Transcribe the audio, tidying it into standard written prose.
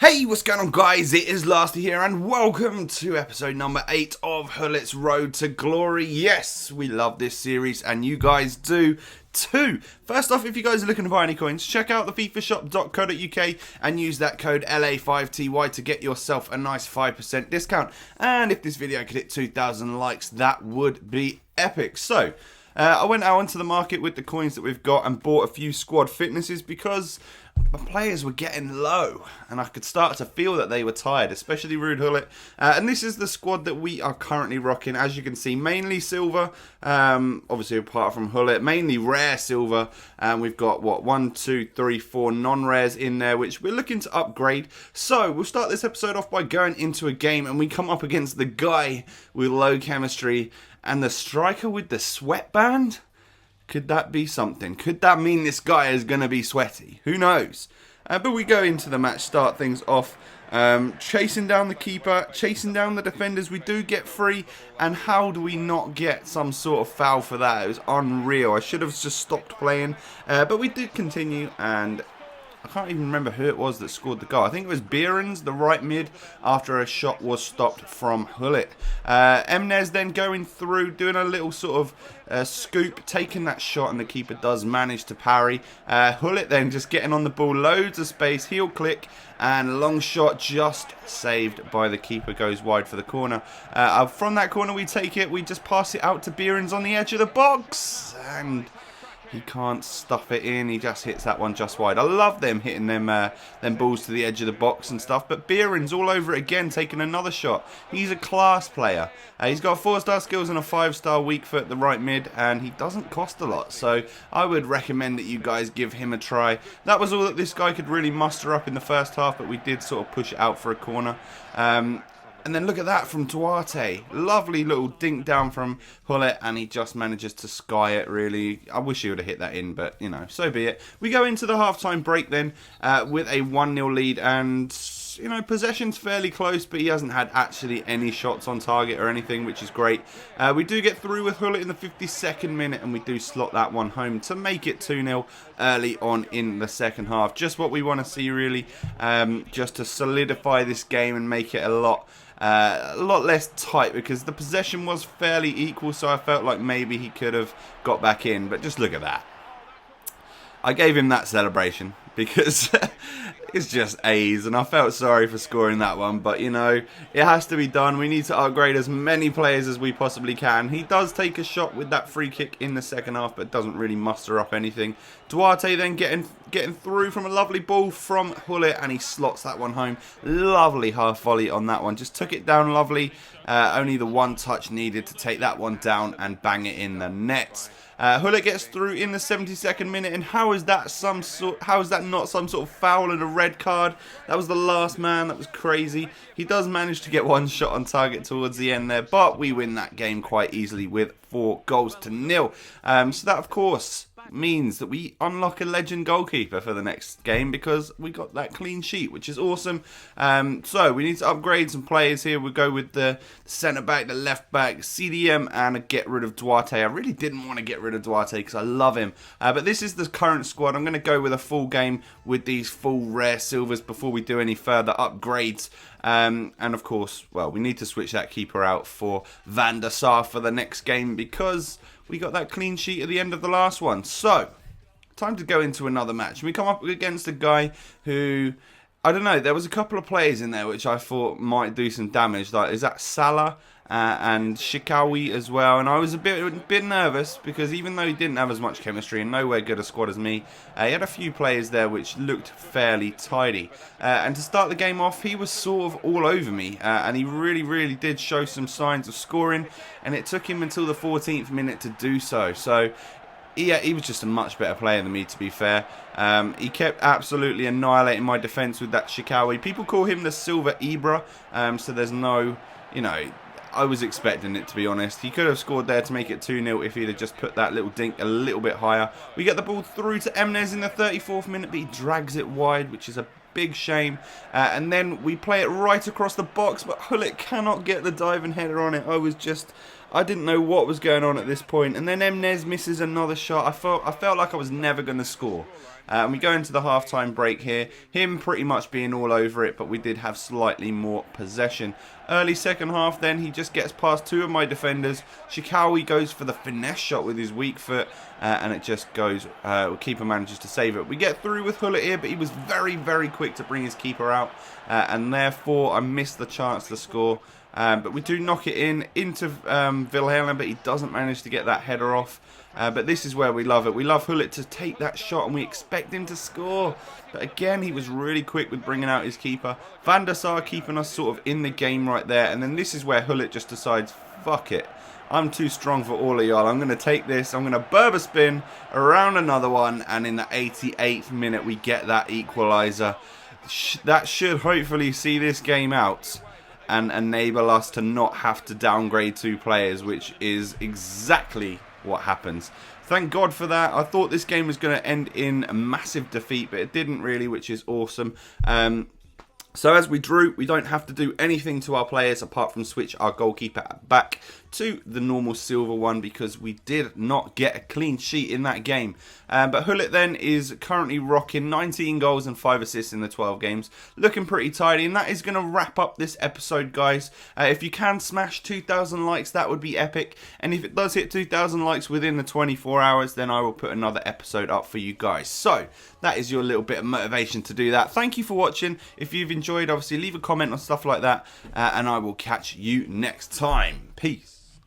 Hey, what's going on guys? It is Lasty here and welcome to episode number 8 of Gullit'S Road to Glory. Yes, we love this series and you guys do too. First off, if you guys are looking to buy any coins, check out the fifashop.co.uk and use that code LA5TY to get yourself a nice 5% discount. And if this video could hit 2,000 likes, that would be epic. So, I went out onto the market with the coins that we've got and bought a few squad fitnesses because my players were getting low and I could start to feel that they were tired, especially Rude Gullit. And this is the squad that we are currently rocking. As you can see, mainly silver, obviously apart from Gullit, mainly rare silver. And we've got, what, 1, 2, 3, 4 non-rares in there, which we're looking to upgrade. So we'll start this episode off by going into a game and we come up against the guy with low chemistry and the striker with the sweatband. Could that be something? Could that mean this guy is going to be sweaty? Who knows? But we go into the match, start things off, chasing down the keeper, chasing down the defenders. We do get free, and how do we not get some sort of foul for that? It was unreal. I should have just stopped playing, but we did continue, and I can't even remember who it was that scored the goal. I think it was Behrens, the right mid, after a shot was stopped from Gullit. Emnes then going through, doing a little sort of scoop, taking that shot, and the keeper does manage to parry. Gullit then just getting on the ball, loads of space, heel click, and long shot just saved by the keeper, goes wide for the corner. From that corner we take it, we just pass it out to Behrens on the edge of the box, and he can't stuff it in. He just hits that one just wide. I love them hitting them balls to the edge of the box and stuff. But Behrens all over it again, taking another shot. He's a class player. He's got 4-star skills and a 5-star weak foot, the right mid, and he doesn't cost a lot. So I would recommend that you guys give him a try. That was all that this guy could really muster up in the first half, but we did sort of push it out for a corner. And then look at that from Duarte. Lovely little dink down from Gullit, and he just manages to sky it, really. I wish he would have hit that in, but, you know, so be it. We go into the half-time break then with a 1-0 lead, and, you know, possession's fairly close, but he hasn't had actually any shots on target or anything, which is great. We do get through with Gullit in the 52nd minute, and we do slot that one home to make it 2-0 early on in the second half. Just what we want to see, really, just to solidify this game and make it a lot less tight, because the possession was fairly equal, so I felt like maybe he could have got back in. But just look at that. I gave him that celebration because it's just A's, and I felt sorry for scoring that one, but you know, it has to be done. We need to upgrade as many players as we possibly can. He does take a shot with that free kick in the second half, but doesn't really muster up anything. Duarte then getting through from a lovely ball from Gullit, and he slots that one home. Lovely half volley on that one. Just took it down lovely. Only the one touch needed to take that one down and bang it in the net. Gullit gets through in the 72nd minute, and how is that not some sort of foul and a red card? That was the last man. That was crazy. He does manage to get one shot on target towards the end there, but we win that game quite easily with 4-0. So that, of course, means that we unlock a legend goalkeeper for the next game because we got that clean sheet, which is awesome. So we need to upgrade some players here. We'll go with the centre back, the left back, CDM, and get rid of Duarte. I really didn't want to get rid of Duarte because I love him, but this is the current squad. I'm going to go with a full game with these full rare silvers before we do any further upgrades. And of course, well, we need to switch that keeper out for Van der Sar for the next game because we got that clean sheet at the end of the last one. So, time to go into another match. We come up against a guy who, I don't know, there was a couple of players in there which I thought might do some damage. Like, is that Salah and Shikawi as well? And I was a bit nervous because even though he didn't have as much chemistry and nowhere good a squad as me, he had a few players there which looked fairly tidy. And to start the game off, he was sort of all over me, and he really did show some signs of scoring, and it took him until the 14th minute to do so. So yeah, he was just a much better player than me, to be fair. He kept absolutely annihilating my defence with that Shikawi. People call him the Silver Ibra, so there's no, you know, I was expecting it, to be honest. He could have scored there to make it 2-0 if he'd have just put that little dink a little bit higher. We get the ball through to Emnes in the 34th minute, but he drags it wide, which is a big shame. And then we play it right across the box, but Gullit cannot get the diving header on it. I didn't know what was going on at this point, and then Emnes misses another shot. I felt like I was never going to score. And we go into the half-time break here. Him pretty much being all over it, but we did have slightly more possession. Early second half then, he just gets past two of my defenders. Shikawi goes for the finesse shot with his weak foot, and it just goes, keeper manages to save it. We get through with Gullit here, but he was very, very quick to bring his keeper out, and therefore I missed the chance to score. But we do knock it into Wilhelm, but he doesn't manage to get that header off. But this is where we love it. We love Gullit to take that shot and we expect him to score. But again, he was really quick with bringing out his keeper. Van der Sar keeping us sort of in the game right there. And then this is where Gullit just decides, fuck it. I'm too strong for all of y'all. I'm going to take this. I'm going to Berber spin around another one. And in the 88th minute, we get that equaliser. That should hopefully see this game out and enable us to not have to downgrade two players, which is exactly what happens. Thank God for that. I thought this game was going to end in a massive defeat, but it didn't really, which is awesome. So as we drew, we don't have to do anything to our players apart from switch our goalkeeper back to the normal silver one because we did not get a clean sheet in that game. But Gullit then is currently rocking 19 goals and 5 assists in the 12 games. Looking pretty tidy, and that is going to wrap up this episode, guys. If you can smash 2,000 likes, that would be epic. And if it does hit 2,000 likes within the 24 hours, then I will put another episode up for you guys. So that is your little bit of motivation to do that. Thank you for watching. If you've enjoyed, obviously leave a comment on stuff like that, and I will catch you next time. Peace.